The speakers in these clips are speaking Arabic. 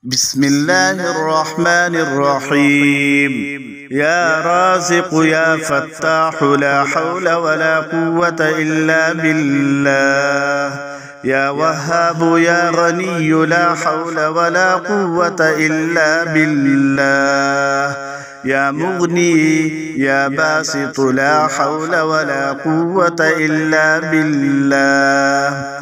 بسم الله الرحمن الرحيم. يا رازق يا فتاح لا حول ولا قوة إلا بالله. يا وهاب يا غني لا حول ولا قوة إلا بالله. يا مغني يا باسط لا حول ولا قوة إلا بالله.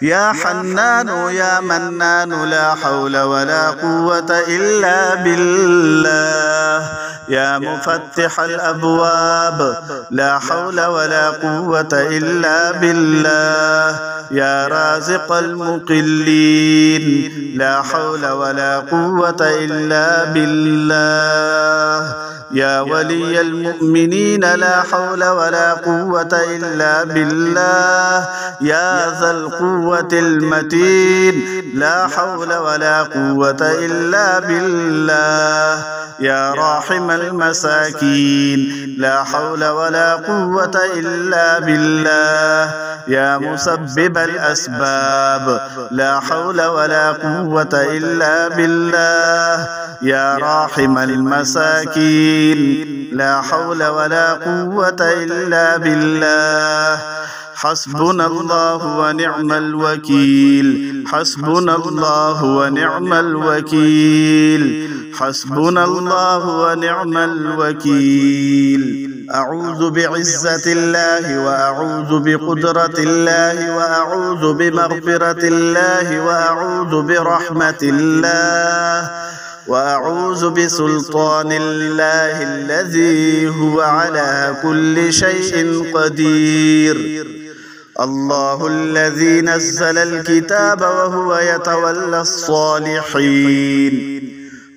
يا حنان يا منان لا حول ولا قوة إلا بالله. يا مفتح الأبواب لا حول ولا قوة إلا بالله. يا رازق المقلين لا حول ولا قوة إلا بالله. يا ولي المؤمنين لا حول ولا قوة إلا بالله. يا ذا القوة المتين لا حول ولا قوة إلا بالله. يا راحم المساكين لا حول ولا قوة إلا بالله. يا مسبب الأسباب لا حول ولا قوة إلا بالله. يا راحم المساكين لا حول ولا قوة إلا بالله. حسبنا الله ونعم الوكيل. حسبنا الله ونعم الوكيل. حسبنا الله ونعم الوكيل. أعوذ بعزة الله وأعوذ بقدرة الله وأعوذ بمغفرة الله وأعوذ برحمة الله وأعوذ بسلطان الله الذي هو على كل شيء قدير. الله الذي نزل الكتاب وهو يتولى الصالحين.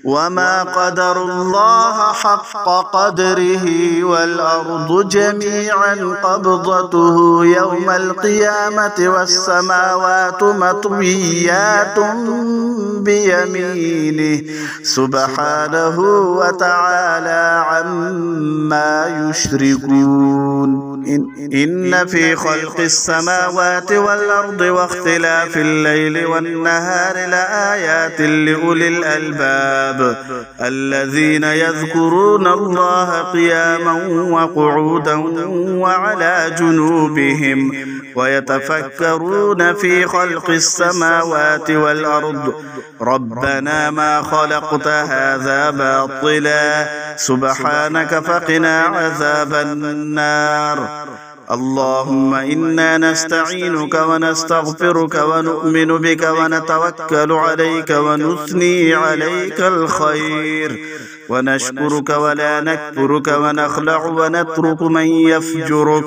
وما قدر الله حق قدره والأرض جميعا قبضته يوم القيامة والسماوات مطويات بيمينه سبحانه وتعالى عما يشركون. إن في خلق السماوات والأرض واختلاف الليل والنهار لآيات لأولي الألباب الذين يذكرون الله قياما وقعودا وعلى جنوبهم ويتفكرون في خلق السماوات والأرض ربنا ما خلقت هذا باطلا سبحانك فقنا عذاب النار. اللهم إنا نستعينك ونستغفرك ونؤمن بك ونتوكل عليك ونثني عليك الخير ونشكرك ولا نكفرك ونخلع ونترك من يفجرك.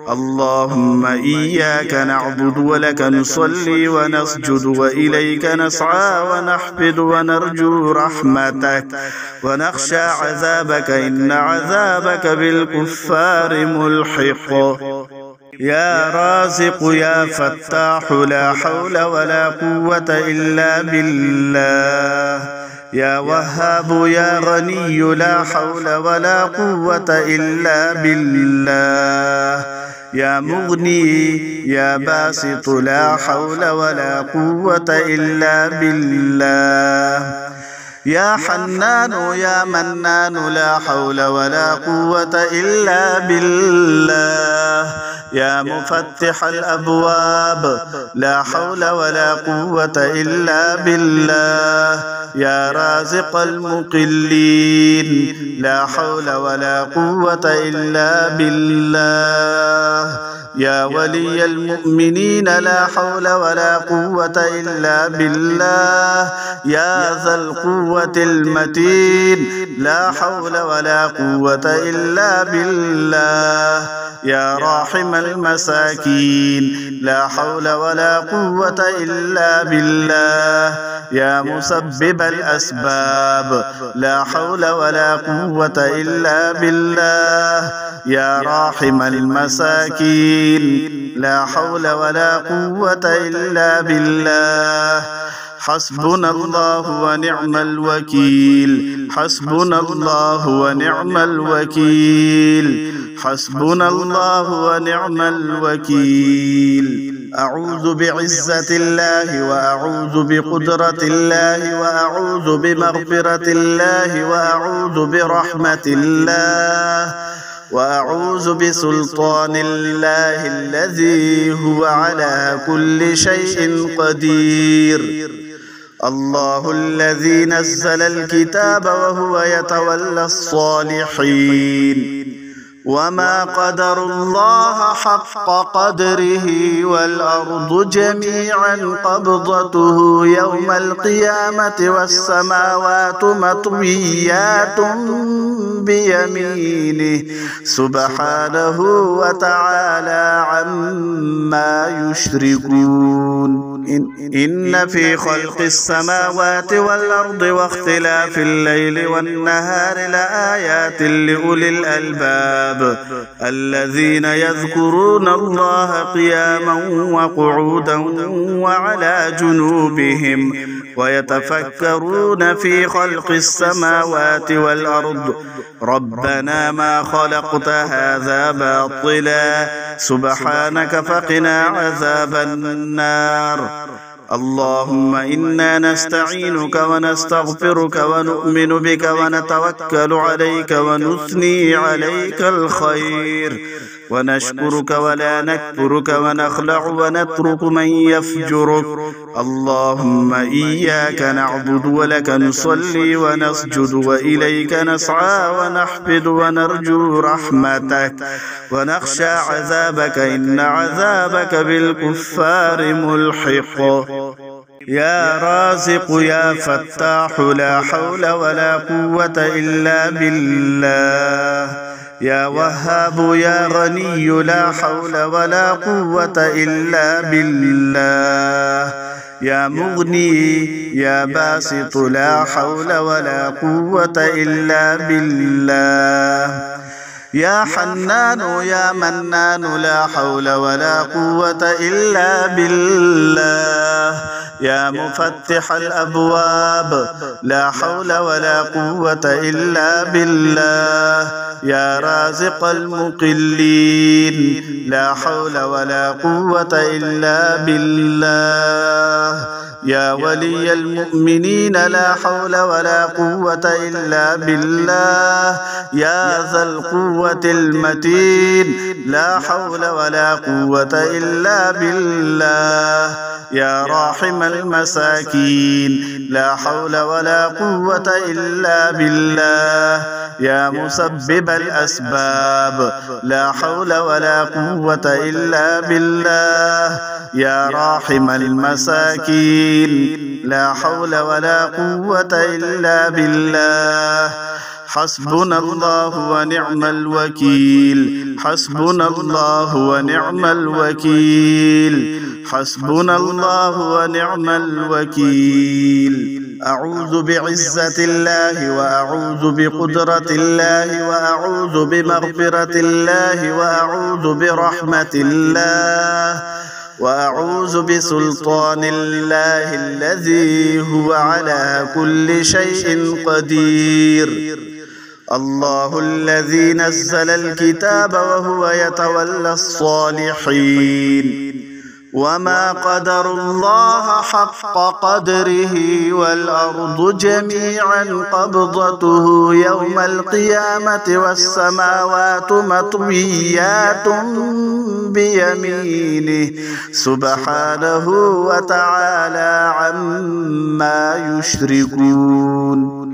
اللهم إياك نعبد ولك نصلي ونسجد وإليك نسعى ونحفد ونرجو رحمتك ونخشى عذابك إن عذابك بالكفار ملحق. يا رازق يا فتاح لا حول ولا قوة إلا بالله. يا وهاب يا غني لا حول ولا قوة إلا بالله. يا مغني يا باسط لا حول ولا قوة إلا بالله. يا حنان يا منان لا حول ولا قوة إلا بالله. يا مفتح الأبواب لا حول ولا قوة إلا بالله. يا رازق المقلين لا حول ولا قوة إلا بالله. يا ولي المؤمنين لا حول ولا قوة إلا بالله. يا ذا القوة المتين لا حول ولا قوة إلا بالله. يا راحم المساكين لا حول ولا قوة إلا بالله. يا مسبب الأسباب لا حول ولا قوة إلا بالله. يا راحم المساكين لا حول ولا قوة إلا بالله. حسبنا الله ونعم الوكيل. حسبنا الله ونعم الوكيل. حسبنا الله ونعم الوكيل. أعوذ بعزة الله وأعوذ بقدرة الله وأعوذ بمغفرة الله وأعوذ برحمة الله وأعوذ بسلطان الله الذي هو على كل شيء قدير. الله الذي نزل الكتاب وهو يتولى الصالحين وما قدروا الله حق قدره والأرض جميعا قبضته يوم القيامة والسماوات مطويات بيمينه سبحانه وتعالى عما يشركون. إن في خلق السماوات والأرض واختلاف الليل والنهار لآيات لأولي الألباب الذين يذكرون الله قياما وقعودا وعلى جنوبهم ويتفكرون في خلق السماوات والأرض ربنا ما خلقت هذا باطلا سبحانك فقنا عذاب النار. اللهم إنا نستعينك ونستغفرك ونؤمن بك ونتوكل عليك ونثني عليك الخير ونشكرك ولا نكفرك ونخلع ونترك من يفجرك. اللهم إياك نعبد ولك نصلي ونسجد وإليك نسعى ونحفد ونرجو رحمتك ونخشى عذابك إن عذابك بالكفار ملحق. يا رازق يا فتاح لا حول ولا قوة إلا بالله. يا وهاب يا غني لا حول ولا قوة إلا بالله. يا مغني يا باسط لا حول ولا قوة إلا بالله. يا حنان يا منان لا حول ولا قوة إلا بالله. يا مفتح الأبواب لا حول ولا قوة إلا بالله. يا رازق المقلين لا حول ولا قوة إلا بالله. يا ولي المؤمنين لا حول ولا قوة إلا بالله. يا ذا القوة المتين لا حول ولا قوة إلا بالله. يا راحم المساكين لا حول ولا قوة إلا بالله. يا مسبب الأسباب لا حول ولا قوة إلا بالله. يا راحم المساكين لا حول ولا قوة إلا بالله. حسبنا الله ونعم الوكيل. حسبنا الله ونعم الوكيل. حسبنا الله ونعم الوكيل. أعوذ بعزة الله وأعوذ بقدرة الله وأعوذ بمغفرة الله وأعوذ برحمة الله وأعوذ بسلطان الله الذي هو على كل شيء قدير. الله الذي نزل الكتاب وهو يتولى الصالحين وما قدروا الله حق قدره والأرض جميعا قبضته يوم القيامة والسماوات مطويات بيمينه سبحانه وتعالى عما يشركون.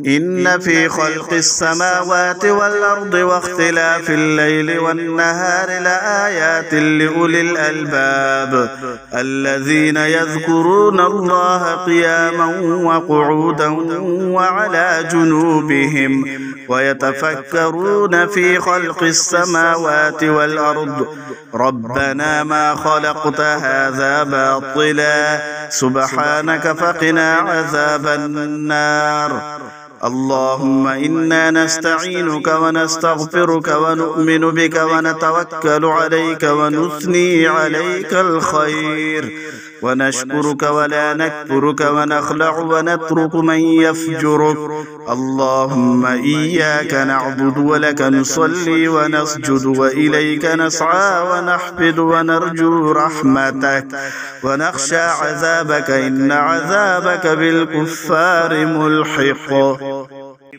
إن في خلق السماوات والأرض واختلاف الليل والنهار لآيات لأولي الألباب الذين يذكرون الله قياما وقعودا وعلى جنوبهم ويتفكرون في خلق السماوات والأرض ربنا ما خلقت هذا باطلا سبحانك فقنا عذاب النار. اللهم إنا نستعينك ونستغفرك ونؤمن بك ونتوكل عليك ونثني عليك الخير ونشكرك ولا نكفرك ونخلع ونترك من يفجرك. اللهم إياك نعبد ولك نصلي ونسجد وإليك نسعى ونحفد ونرجو رحمتك ونخشى عذابك إن عذابك بالكفار ملحق.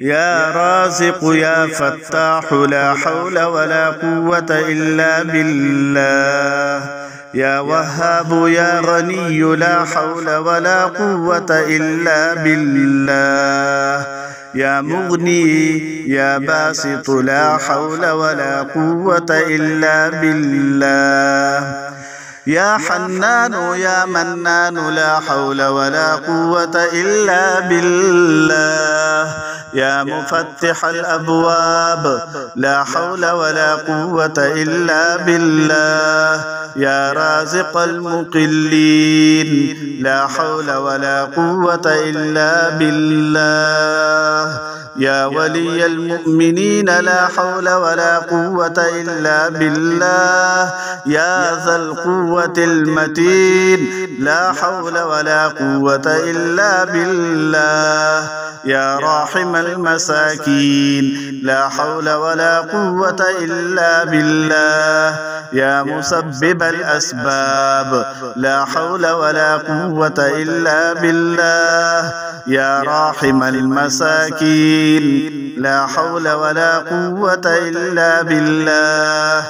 يا رازق يا فتاح لا حول ولا قوة إلا بالله. يا وهاب يا غني لا حول ولا قوة إلا بالله. يا مغني يا باسط لا حول ولا قوة إلا بالله. يا حنان يا منان لا حول ولا قوة إلا بالله. يا مفتح الأبواب لا حول ولا قوة إلا بالله. يا رازق المقلين لا حول ولا قوة إلا بالله. يا ولي المؤمنين لا حول ولا قوة إلا بالله. يا ذا القوة المتين لا حول ولا قوة إلا بالله. يا راحم المساكين لا حول ولا قوة إلا بالله. يا مسبب الأسباب لا حول ولا قوة إلا بالله. يا راحم المساكين لا حول ولا قوة إلا بالله.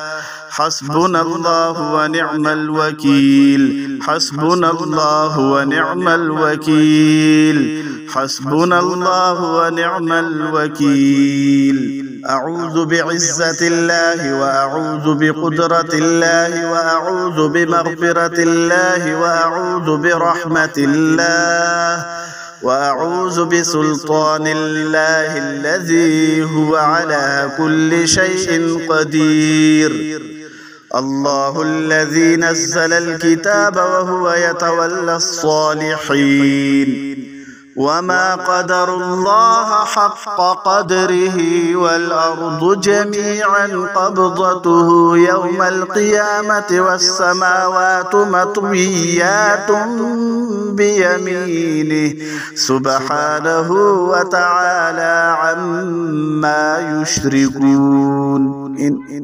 حسبنا الله ونعم الوكيل. حسبنا الله ونعم الوكيل. حسبنا الله ونعم الوكيل. أعوذ بعزة الله وأعوذ بقدرة الله وأعوذ بمغفرة الله وأعوذ برحمة الله وأعوذ بسلطان الله الذي هو على كل شيء قدير. الله الذي نزل الكتاب وهو يتولى الصالحين. وما قدر الله حق قدره والأرض جميعا قبضته يوم القيامة والسماوات مطويات بيمينه سبحانه وتعالى عما يشركون.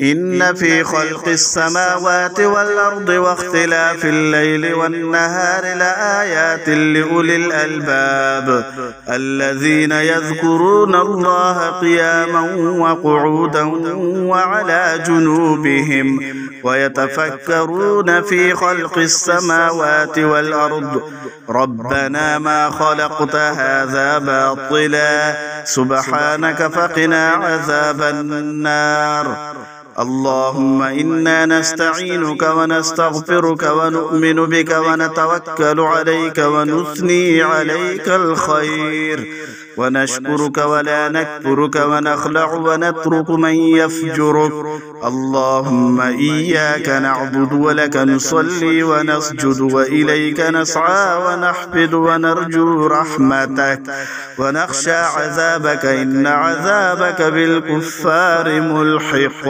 إن في خلق السماوات والأرض واختلاف الليل والنهار لآيات لأولي الألباب الذين يذكرون الله قياما وقعودا وعلى جنوبهم ويتفكرون في خلق السماوات والأرض ربنا ما خلقت هذا باطلا سبحانك فقنا عذاب النار. اللهم إنا نستعينك ونستغفرك ونؤمن بك ونتوكل عليك ونثني عليك الخير ونشكرك ولا نكفرك ونخلع ونترك من يفجرك. اللهم إياك نعبد ولك نصلي ونسجد وإليك نسعى ونحفد ونرجو رحمتك ونخشى عذابك إن عذابك بالكفار ملحق.